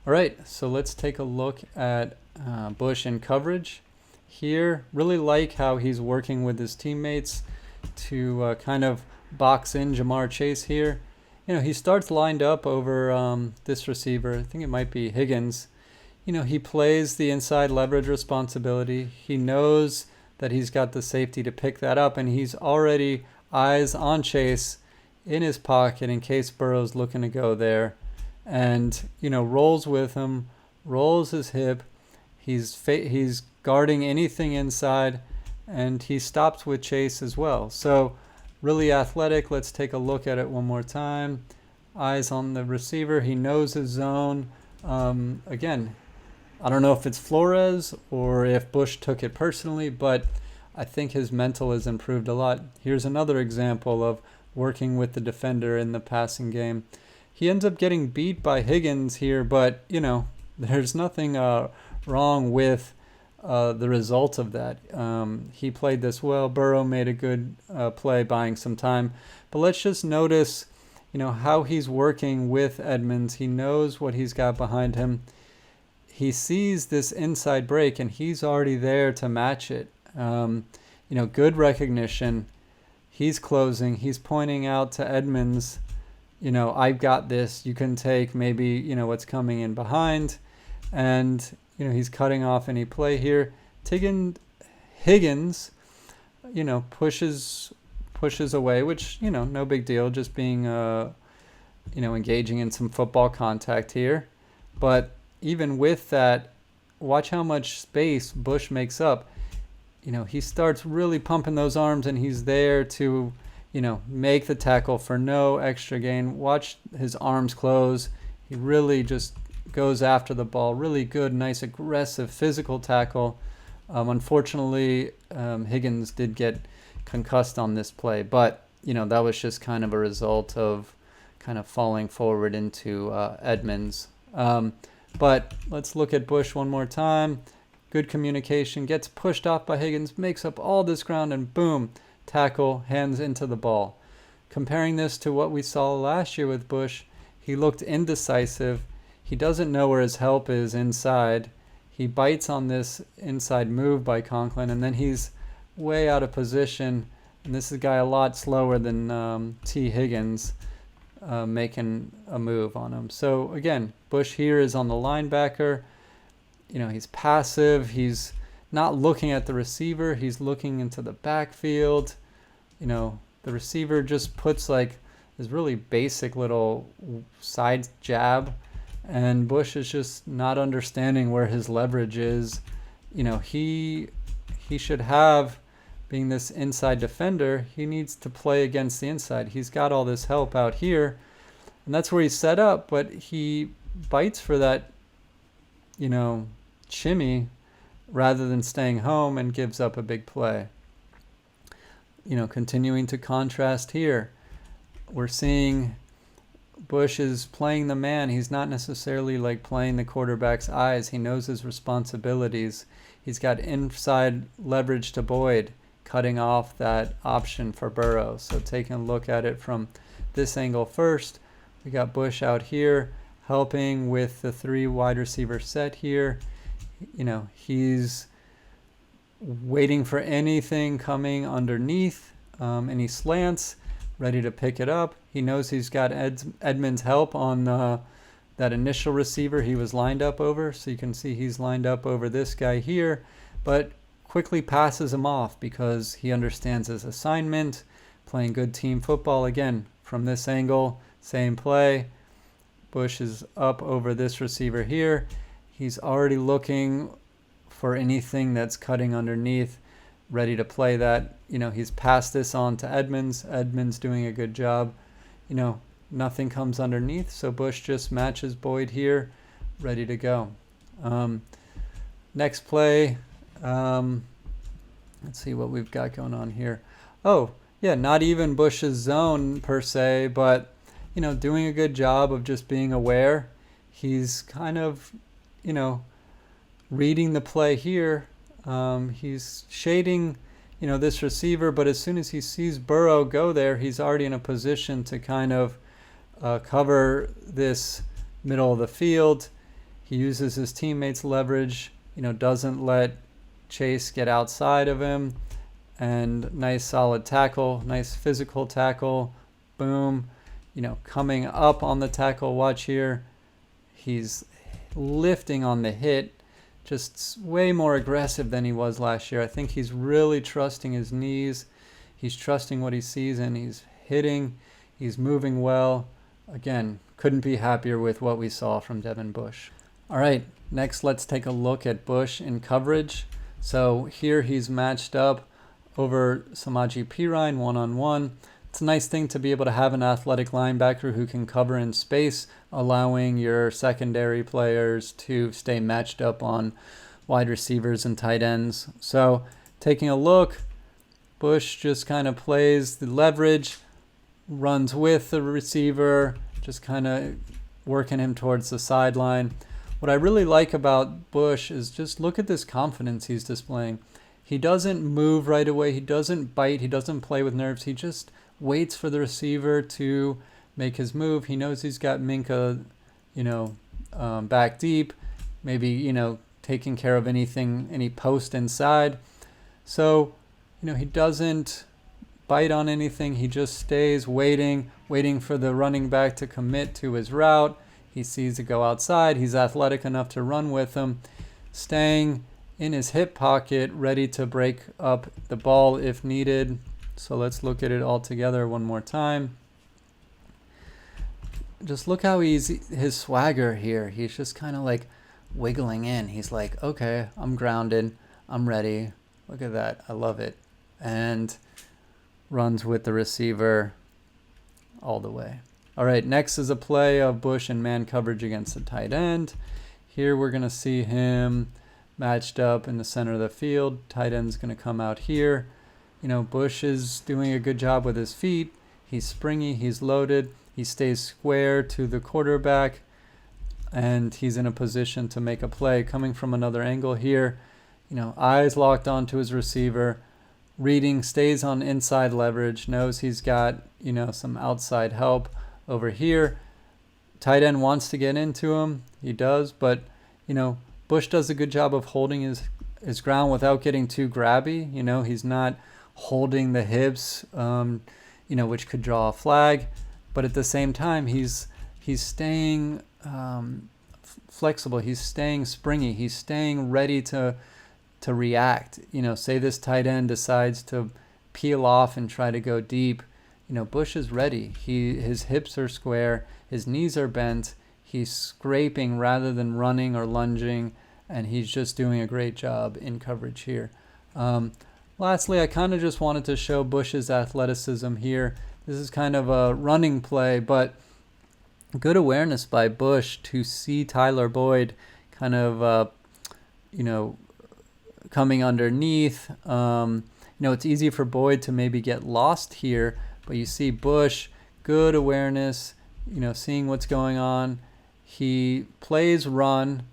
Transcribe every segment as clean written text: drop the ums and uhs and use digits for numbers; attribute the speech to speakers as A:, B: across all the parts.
A: All right, so let's take a look at Bush in coverage here. Really like how he's working with his teammates to kind of box in Jamar Chase here. He starts lined up over this receiver. I think it might be Higgins. He plays the inside leverage responsibility. He knows that he's got the safety to pick that up, and he's already eyes on Chase in his pocket in case Burrow's looking to go there. And, rolls with him, rolls his hip. He's guarding anything inside, and he stops with Chase as well. So really athletic. Let's take a look at it one more time. Eyes on the receiver. He knows his zone. Again, I don't know if it's Flores or if Bush took it personally, but I think his mental has improved a lot. Here's another example of working with the defender in the passing game. He ends up getting beat by Higgins here, but, there's nothing wrong with the result of that. He played this well. Burrow made a good play, buying some time. But let's just notice, how he's working with Edmonds. He knows what he's got behind him. He sees this inside break, and he's already there to match it. Good recognition. He's closing. He's pointing out to Edmonds, I've got this. You can take maybe, what's coming in behind. And, he's cutting off any play here. Higgins, pushes away, which, no big deal. Just being, engaging in some football contact here. But even with that, watch how much space Bush makes up. He starts really pumping those arms, and he's there to, make the tackle for no extra gain. Watch his arms close. He really just goes after the ball. Really good, nice, aggressive, physical tackle. Unfortunately, Higgins did get concussed on this play, but, that was just kind of a result of kind of falling forward into Edmonds. But let's look at Bush one more time. Good communication, gets pushed off by Higgins, makes up all this ground, and boom, tackle, hands into the ball. Comparing this to what we saw last year with Bush, he looked indecisive. He doesn't know where his help is inside. He bites on this inside move by Conklin, and then he's way out of position. And this is a guy a lot slower than T. Higgins making a move on him. So again, Bush here is on the linebacker. He's passive. He's not looking at the receiver. He's looking into the backfield. The receiver just puts this really basic little side jab, and Bush is just not understanding where his leverage is. He should have, being this inside defender, he needs to play against the inside. He's got all this help out here, and that's where he's set up, but he bites for that, shimmy rather than staying home, and gives up a big play. Continuing to contrast here, we're seeing Bush is playing the man. He's not necessarily playing the quarterback's eyes. He knows his responsibilities. He's got inside leverage to Boyd, cutting off that option for Burrow. So taking a look at it from this angle first, we got Bush out here helping with the 3 wide receiver set here. He's waiting for anything coming underneath, any slants, ready to pick it up. He knows he's got Edmonds' help on that initial receiver he was lined up over. So you can see he's lined up over this guy here, but quickly passes him off because he understands his assignment, playing good team football. Again, from this angle, same play. Bush is up over this receiver here. He's already looking for anything that's cutting underneath, ready to play that. He's passed this on to Edmonds. Edmonds doing a good job. Nothing comes underneath, so Bush just matches Boyd here, ready to go. Next play, let's see what we've got going on here. Oh, yeah, not even Bush's zone per se, but, doing a good job of just being aware. He's kind of, reading the play here. He's shading, this receiver, but as soon as he sees Burrow go there, he's already in a position to kind of cover this middle of the field. He uses his teammates' leverage, doesn't let Chase get outside of him. And nice solid tackle, nice physical tackle. Boom. Coming up on the tackle, watch here. He's lifting on the hit, just way more aggressive than he was last year. I think he's really trusting his knees. He's trusting what he sees, and he's hitting. He's moving well. Again, couldn't be happier with what we saw from Devin Bush. All right, next let's take a look at Bush in coverage. So here he's matched up over Samaje Perine one-on-one. It's a nice thing to be able to have an athletic linebacker who can cover in space, allowing your secondary players to stay matched up on wide receivers and tight ends. So taking a look, Bush just kind of plays the leverage, runs with the receiver, just kind of working him towards the sideline. What I really like about Bush is just look at this confidence he's displaying. He doesn't move right away. He doesn't bite. He doesn't play with nerves. He just waits for the receiver to make his move. He knows he's got Minka, back deep, maybe, taking care of any post inside. So, he doesn't bite on anything. He just stays waiting for the running back to commit to his route. He sees it go outside. He's athletic enough to run with him, staying in his hip pocket, ready to break up the ball if needed. So let's look at it all together one more time. Just look how his swagger here. He's just kind of like wiggling in. He's like, okay, I'm grounded. I'm ready. Look at that. I love it. And runs with the receiver all the way. All right, next is a play of Bush in man coverage against the tight end. Here we're going to see him matched up in the center of the field. Tight end's going to come out here. Bush is doing a good job with his feet. He's springy. He's loaded. He stays square to the quarterback, and he's in a position to make a play. Coming from another angle here, eyes locked onto his receiver. Reading, stays on inside leverage, knows he's got, some outside help over here. Tight end wants to get into him. He does, but, Bush does a good job of holding his ground without getting too grabby. He's not holding the hips, which could draw a flag. But at the same time, he's staying flexible. He's staying springy. He's staying ready to react. Say this tight end decides to peel off and try to go deep. Bush is ready. His hips are square. His knees are bent. He's scraping rather than running or lunging, and he's just doing a great job in coverage here. Lastly, I kind of just wanted to show Bush's athleticism here. This is kind of a running play, but good awareness by Bush to see Tyler Boyd kind of, coming underneath. It's easy for Boyd to maybe get lost here, but you see Bush, good awareness, seeing what's going on. He plays run,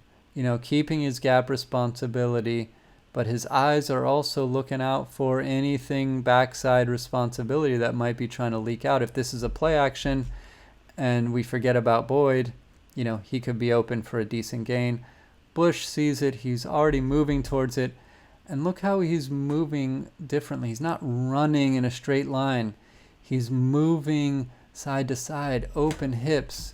A: keeping his gap responsibility, but his eyes are also looking out for anything backside responsibility that might be trying to leak out. If this is a play action and we forget about Boyd, he could be open for a decent gain. Bush sees it. He's already moving towards it. And look how he's moving differently. He's not running in a straight line. He's moving side to side, open hips.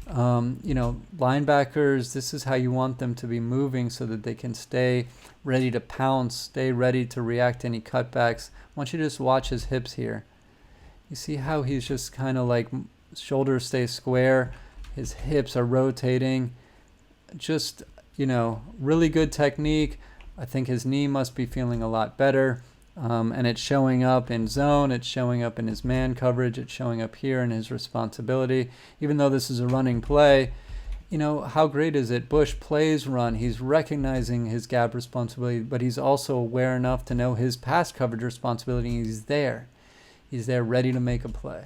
A: Linebackers, this is how you want them to be moving so that they can stay ready to pounce, stay ready to react to any cutbacks. I want you to just watch his hips here. You see how he's just kind of like shoulders stay square. His hips are rotating. Just, really good technique. I think his knee must be feeling a lot better. And it's showing up in zone. It's showing up in his man coverage. It's showing up here in his responsibility. Even though this is a running play, how great is it? Bush plays run. He's recognizing his gap responsibility, but he's also aware enough to know his pass coverage responsibility. He's there. He's there ready to make a play.